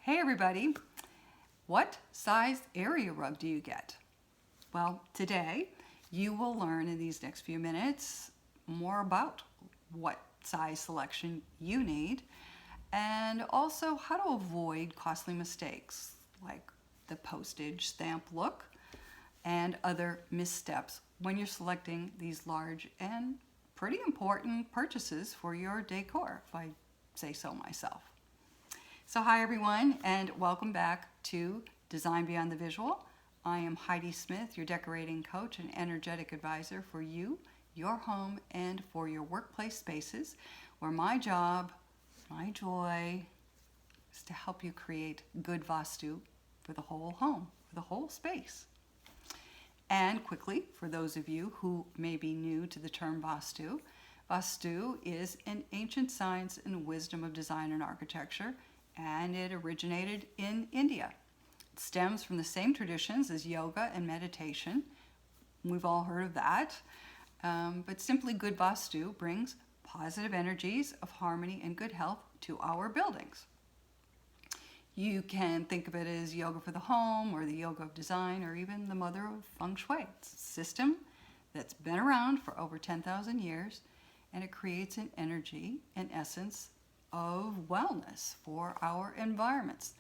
Hey everybody, what size area rug do you get? Well, today you will learn in these next few minutes more about what size selection you need and also how to avoid costly mistakes like the postage stamp look and other missteps when you're selecting these large and pretty important purchases for your decor, if I say so myself. So hi everyone, and welcome back to Design Beyond the Visual. I am Heidi Smith, your decorating coach and energetic advisor for you, your home, and for your workplace spaces, where my job, my joy, is to help you create good Vastu for the whole home, for the whole space. And quickly, for those of you who may be new to the term Vastu, Vastu is an ancient science and wisdom of design and architecture, and it originated in India. It stems from the same traditions as yoga and meditation. We've all heard of that. But simply good Vastu brings positive energies of harmony and good health to our buildings. You can think of it as yoga for the home or the yoga of design or even the mother of feng shui. It's a system that's been around for over 10,000 years, and it creates an energy, an essence of wellness for our environments,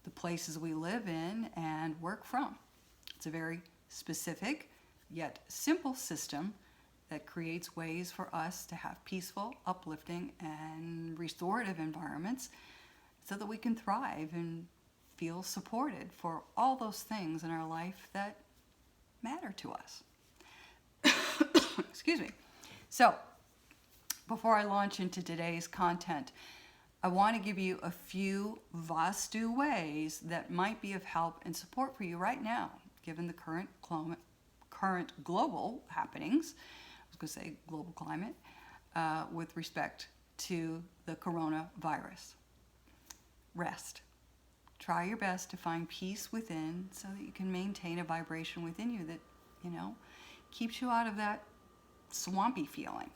the places we live in and work from. It's a very specific yet simple system that creates ways for us to have peaceful, uplifting, and restorative environments so that we can thrive and feel supported for all those things in our life that matter to us. Excuse me. So, before I launch into today's content, I want to give you a few Vastu ways that might be of help and support for you right now, given the current global happenings. I was going to say global climate, with respect to the coronavirus. Rest. Try your best to find peace within so that you can maintain a vibration within you that, keeps you out of that swampy feeling.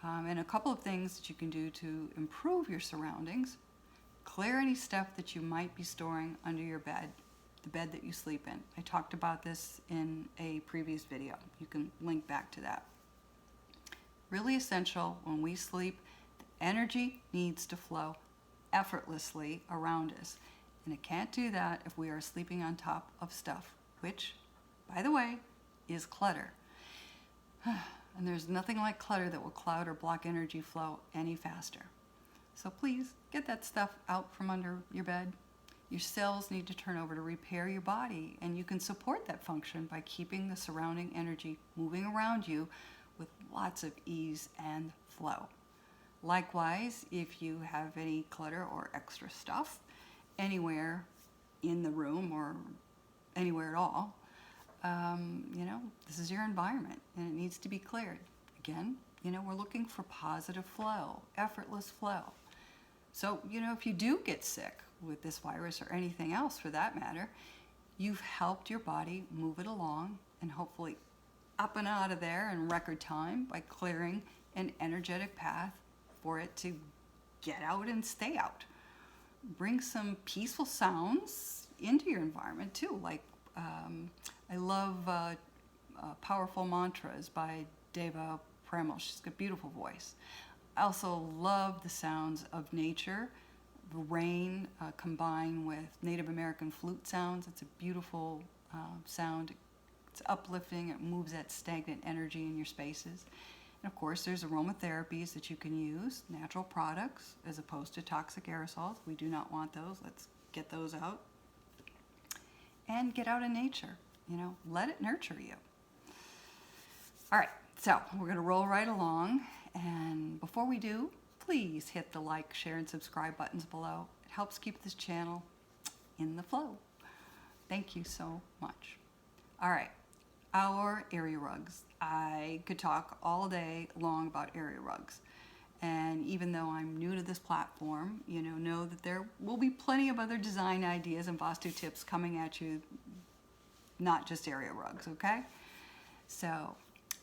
And a couple of things that you can do to improve your surroundings. Clear any stuff that you might be storing under your bed, the bed that you sleep in. I talked about this in a previous video. You can link back to that. Really essential when we sleep, the energy needs to flow effortlessly around us. And it can't do that if we are sleeping on top of stuff, which, by the way, is clutter. And there's nothing like clutter that will cloud or block energy flow any faster. So please get that stuff out from under your bed. Your cells need to turn over to repair your body, and you can support that function by keeping the surrounding energy moving around you with lots of ease and flow. Likewise, if you have any clutter or extra stuff anywhere in the room or anywhere at all, this is your environment and it needs to be cleared. Again, we're looking for positive flow, effortless flow. So, if you do get sick with this virus or anything else for that matter, you've helped your body move it along and hopefully up and out of there in record time by clearing an energetic path for it to get out and stay out. Bring some peaceful sounds into your environment too, like I love Powerful Mantras by Deva Premal. She's got a beautiful voice. I also love the sounds of nature, the rain combined with Native American flute sounds. It's a beautiful sound. It's uplifting. It moves that stagnant energy in your spaces. And of course, there's aromatherapies that you can use, natural products as opposed to toxic aerosols. We do not want those. Let's get those out. And get out in nature. Let it nurture you. All right, so we're going to roll right along. And before we do, please hit the like, share, and subscribe buttons below. It helps keep this channel in the flow. Thank you so much. All right, our area rugs. I could talk all day long about area rugs. And even though I'm new to this platform, know that there will be plenty of other design ideas and Vastu tips coming at you, not just area rugs, okay? So,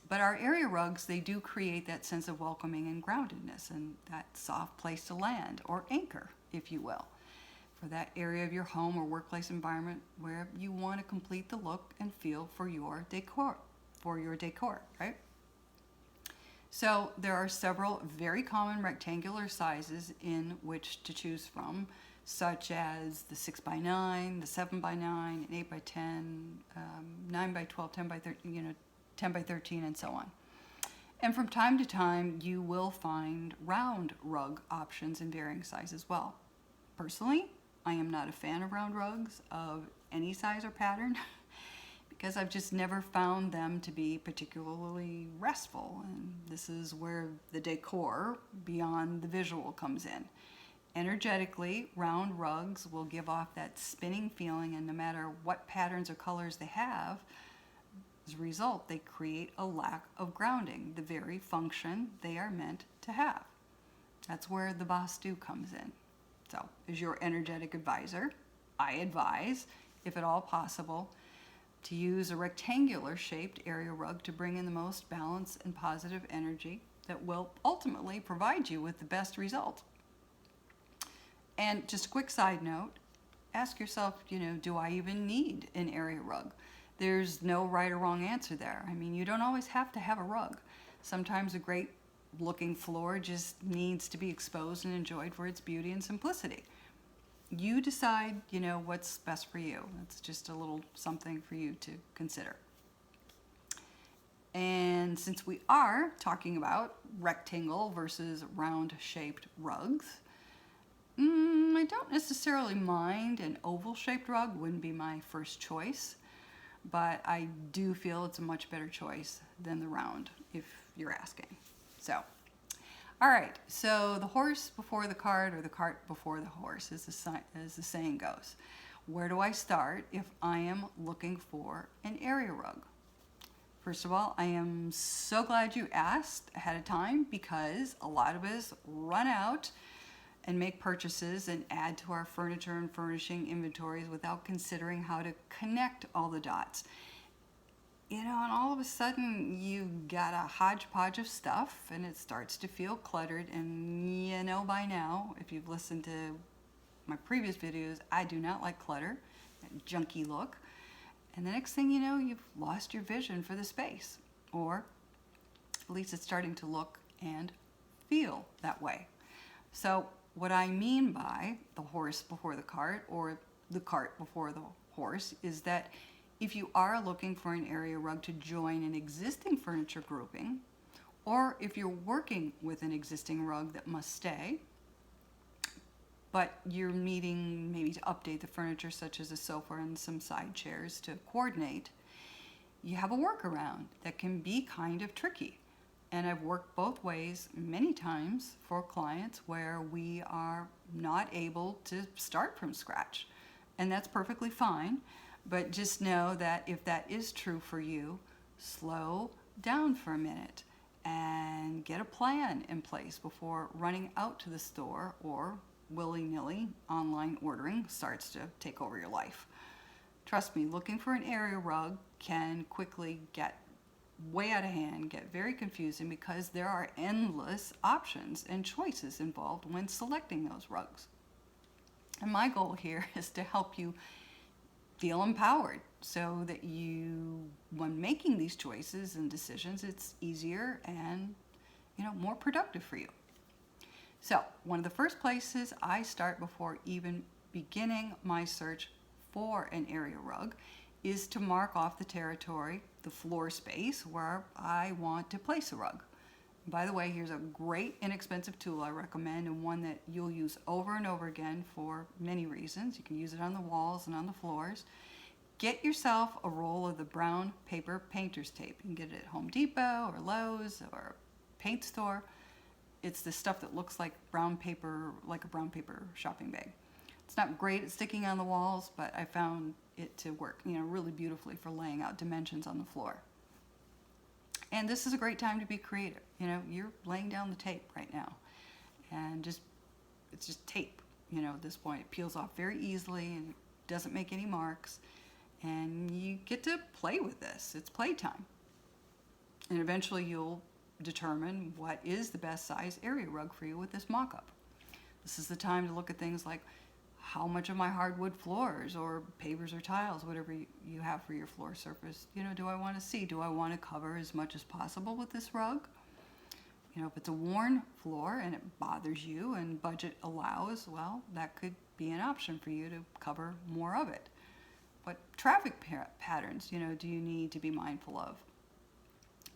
but our area rugs, they do create that sense of welcoming and groundedness and that soft place to land or anchor, if you will. for that area of your home or workplace environment where you want to complete the look and feel for your decor, right? So there are several very common rectangular sizes in which to choose from, such as the 6x9, the 7x9, an 8x10, 9x12, 10x13, 10x13, and so on. And from time to time, you will find round rug options in varying sizes as well. Personally, I am not a fan of round rugs of any size or pattern because I've just never found them to be particularly restful. And this is where the decor beyond the visual comes in. Energetically, round rugs will give off that spinning feeling, and no matter what patterns or colors they have, as a result, they create a lack of grounding, the very function they are meant to have. That's where the Vastu comes in. So, as your energetic advisor, I advise, if at all possible, to use a rectangular shaped area rug to bring in the most balance and positive energy that will ultimately provide you with the best result. And just a quick side note, ask yourself, do I even need an area rug? There's no right or wrong answer there. I mean, you don't always have to have a rug. Sometimes a great looking floor just needs to be exposed and enjoyed for its beauty and simplicity. You decide, what's best for you. It's just a little something for you to consider. And since we are talking about rectangle versus round shaped rugs, I don't necessarily mind an oval shaped rug, wouldn't be my first choice, but I do feel it's a much better choice than the round, if you're asking. So, all right, so the horse before the cart, or the cart before the horse, as the saying goes. Where do I start if I am looking for an area rug? First of all, I am so glad you asked ahead of time, because a lot of us run out and make purchases and add to our furniture and furnishing inventories without considering how to connect all the dots. And all of a sudden you got a hodgepodge of stuff and it starts to feel cluttered. And by now, if you've listened to my previous videos, I do not like clutter, that junky look. And the next thing you know, you've lost your vision for the space, or at least it's starting to look and feel that way. So what I mean by the horse before the cart, or the cart before the horse, is that if you are looking for an area rug to join an existing furniture grouping, or if you're working with an existing rug that must stay, but you're needing maybe to update the furniture, such as a sofa and some side chairs to coordinate, you have a workaround that can be kind of tricky. And I've worked both ways many times for clients where we are not able to start from scratch. And that's perfectly fine. But just know that if that is true for you, slow down for a minute and get a plan in place before running out to the store, or willy-nilly online ordering starts to take over your life. Trust me, looking for an area rug can quickly get way out of hand, get very confusing, because there are endless options and choices involved when selecting those rugs. And my goal here is to help you feel empowered so that when making these choices and decisions, it's easier and more productive for you. So one of the first places I start before even beginning my search for an area rug is to mark off the territory, the floor space where I want to place a rug. By the way, here's a great inexpensive tool I recommend, and one that you'll use over and over again for many reasons. You can use it on the walls and on the floors. Get yourself a roll of the brown paper painter's tape. You can get it at Home Depot or Lowe's or a paint store. It's the stuff that looks like brown paper, like a brown paper shopping bag. It's not great at sticking on the walls, but I found it to work, really beautifully for laying out dimensions on the floor. And this is a great time to be creative. You're laying down the tape right now, and it's just tape. At this point, it peels off very easily and doesn't make any marks. And you get to play with this. It's playtime. And eventually you'll determine what is the best size area rug for you with this mock-up. This is the time to look at things like, how much of my hardwood floors or pavers or tiles, whatever you have for your floor surface, do I want to see? Do I want to cover as much as possible with this rug? If it's a worn floor and it bothers you and budget allows, well, that could be an option for you to cover more of it. What traffic patterns, do you need to be mindful of?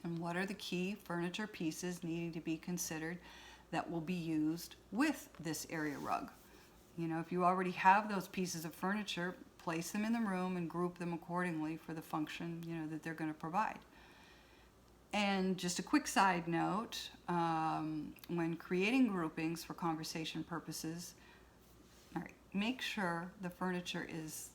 And what are the key furniture pieces needing to be considered that will be used with this area rug? If you already have those pieces of furniture, place them in the room and group them accordingly for the function, that they're going to provide. And just a quick side note, when creating groupings for conversation purposes, all right, make sure the furniture is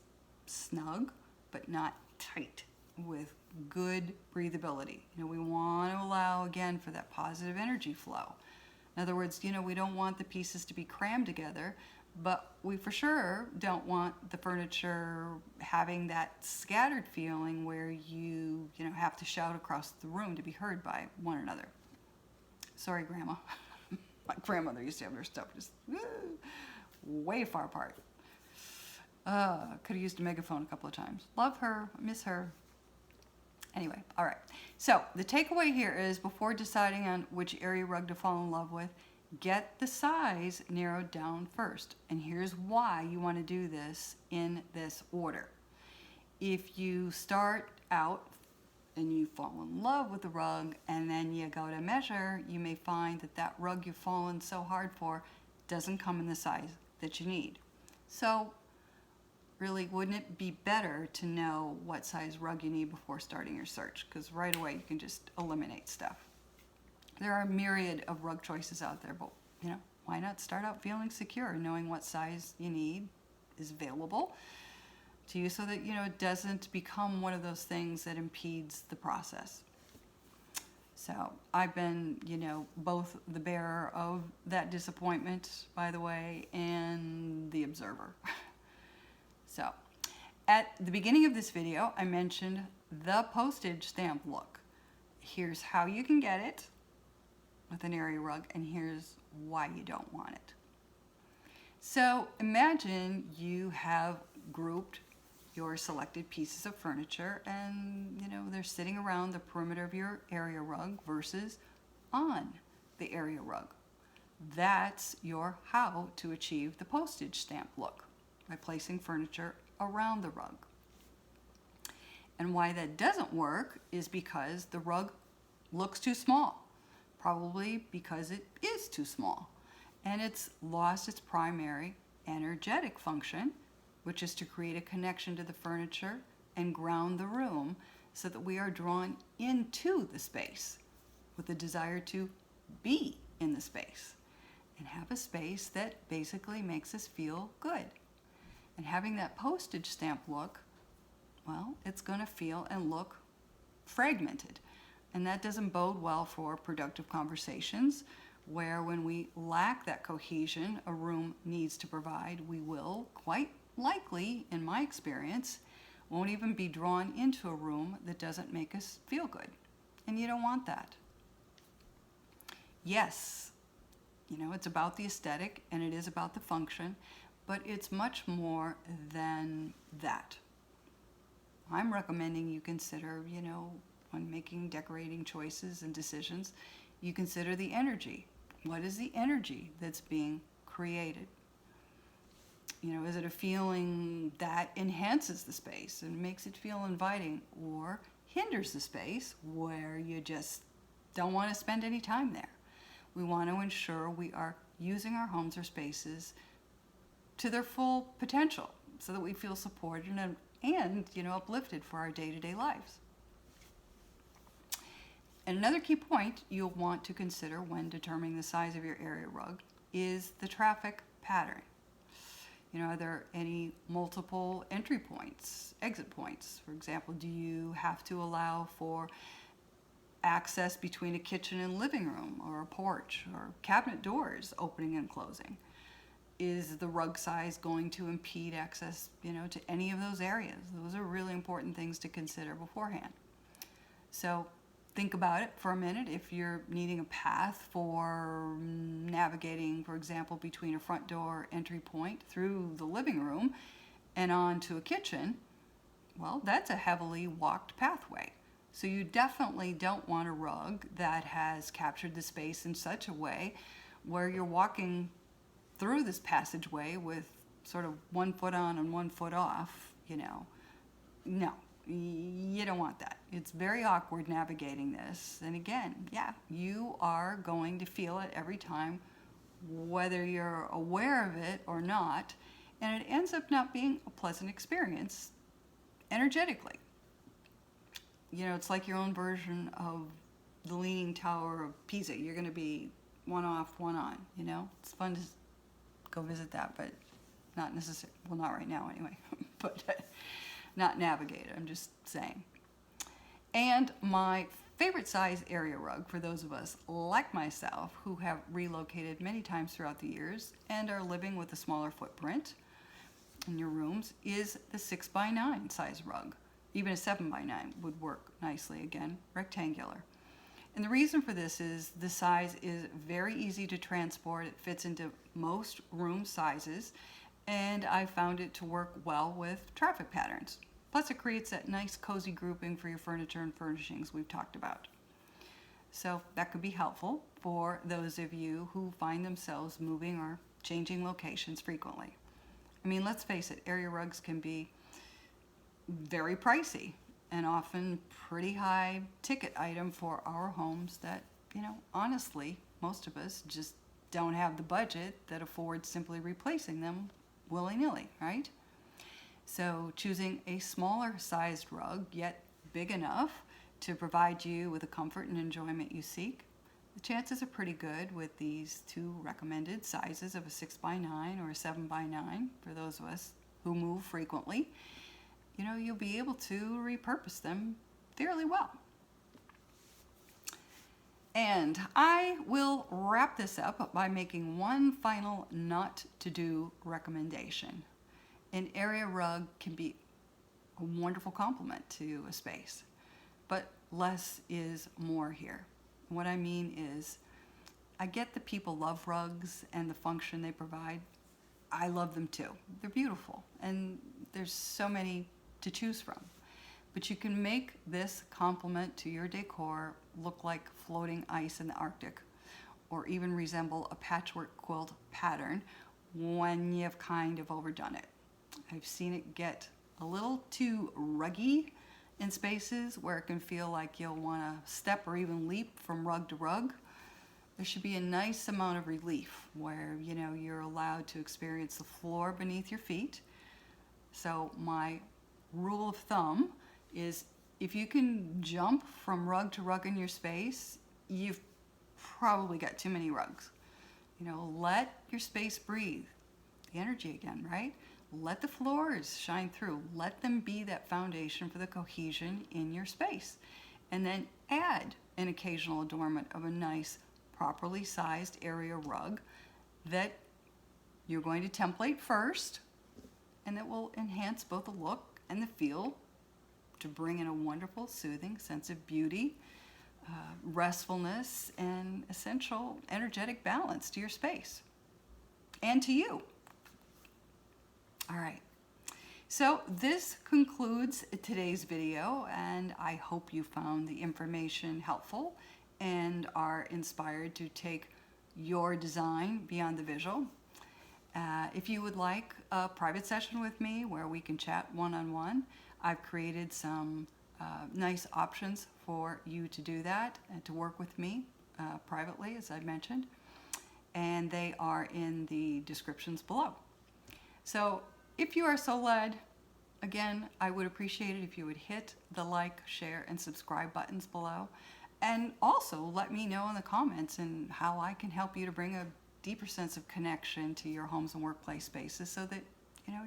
snug but not tight, with good breathability. We want to allow, again, for that positive energy flow. In other words, we don't want the pieces to be crammed together, but we for sure don't want the furniture having that scattered feeling where you have to shout across the room to be heard by one another. Sorry, Grandma. My grandmother used to have her stuff just way far apart. Could have used a megaphone a couple of times. Love her, miss her. Anyway, all right. So the takeaway here is, before deciding on which area rug to fall in love with, get the size narrowed down first. And here's why you want to do this in this order. If you start out and you fall in love with the rug and then you go to measure, you may find that rug you've fallen so hard for doesn't come in the size that you need. So really, wouldn't it be better to know what size rug you need before starting your search? Because right away you can just eliminate stuff. There are a myriad of rug choices out there, but why not start out feeling secure, knowing what size you need is available to you, so that it doesn't become one of those things that impedes the process. So I've been both the bearer of that disappointment, by the way, and the observer. So at the beginning of this video, I mentioned the postage stamp look. Here's how you can get it with an area rug, and here's why you don't want it. So imagine you have grouped your selected pieces of furniture, and they're sitting around the perimeter of your area rug versus on the area rug. That's your how to achieve the postage stamp look, by placing furniture around the rug. And why that doesn't work is because the rug looks too small, probably because it is too small, and it's lost its primary energetic function, which is to create a connection to the furniture and ground the room so that we are drawn into the space with the desire to be in the space and have a space that basically makes us feel good. And having that postage stamp look, well, it's going to feel and look fragmented. And that doesn't bode well for productive conversations, where when we lack that cohesion a room needs to provide, we will, quite likely, in my experience, won't even be drawn into a room that doesn't make us feel good. And you don't want that. Yes, it's about the aesthetic and it is about the function, but it's much more than that. I'm recommending you consider, when making decorating choices and decisions, you consider the energy. What is the energy that's being created? Is it a feeling that enhances the space and makes it feel inviting, or hinders the space where you just don't want to spend any time there? We want to ensure we are using our homes or spaces to their full potential so that we feel supported and uplifted for our day-to-day lives. And another key point you'll want to consider when determining the size of your area rug is the traffic pattern. Are there any multiple entry points, exit points? For example, do you have to allow for access between a kitchen and living room, or a porch, or cabinet doors opening and closing? Is the rug size going to impede access, to any of those areas? Those are really important things to consider beforehand. So think about it for a minute. If you're needing a path for navigating, for example, between a front door entry point through the living room and onto a kitchen, well, that's a heavily walked pathway. So you definitely don't want a rug that has captured the space in such a way where you're walking through this passageway with sort of 1 foot on and 1 foot off, No, you don't want that. It's very awkward navigating this. And again, yeah, you are going to feel it every time, whether you're aware of it or not. And it ends up not being a pleasant experience energetically. It's like your own version of the Leaning Tower of Pisa. You're going to be one off, one on, It's fun to go visit that, but not necessarily, well, not right now anyway, but not navigate it, I'm just saying. And my favorite size area rug for those of us like myself who have relocated many times throughout the years and are living with a smaller footprint in your rooms is the 6x9 size rug. Even a 7x9 would work nicely, again, rectangular. And the reason for this is the size is very easy to transport. It fits into most room sizes, and I found it to work well with traffic patterns. Plus, it creates that nice cozy grouping for your furniture and furnishings we've talked about. So that could be helpful for those of you who find themselves moving or changing locations frequently. I mean, let's face it, area rugs can be very pricey and often pretty high ticket item for our homes that, honestly, most of us just don't have the budget that affords simply replacing them willy-nilly, right? So choosing a smaller sized rug, yet big enough to provide you with the comfort and enjoyment you seek, the chances are pretty good with these two recommended sizes of a 6x9 or a 7x9 for those of us who move frequently. You'll be able to repurpose them fairly well. And I will wrap this up by making one final not to do recommendation. An area rug can be a wonderful complement to a space, but less is more here. What I mean is, I get that people love rugs and the function they provide. I love them too. They're beautiful, and there's so many to choose from. But you can make this complement to your decor look like floating ice in the Arctic, or even resemble a patchwork quilt pattern when you've kind of overdone it. I've seen it get a little too ruggy in spaces where it can feel like you'll want to step or even leap from rug to rug. There should be a nice amount of relief where, you're allowed to experience the floor beneath your feet. So my rule of thumb is if you can jump from rug to rug in your space, you've probably got too many rugs. Let your space breathe. The energy again, right? Let the floors shine through. Let them be that foundation for the cohesion in your space. And then add an occasional adornment of a nice, properly sized area rug that you're going to template first, and that will enhance both the look and the feel to bring in a wonderful, soothing sense of beauty, restfulness, and essential energetic balance to your space and to you. All right. So this concludes today's video, and I hope you found the information helpful and are inspired to take your design beyond the visual. If you would like a private session with me where we can chat one-on-one, I've created some nice options for you to do that and to work with me privately, as I mentioned, and they are in the descriptions below. So if you are so led, again, I would appreciate it if you would hit the like, share, and subscribe buttons below. And also let me know in the comments and how I can help you to bring a deeper sense of connection to your homes and workplace spaces so that,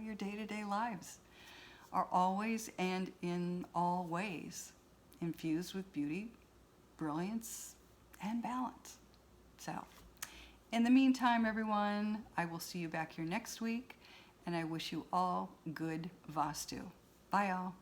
your day-to-day lives are always and in all ways infused with beauty, brilliance, and balance. So, in the meantime, everyone, I will see you back here next week, and I wish you all good Vastu. Bye, all.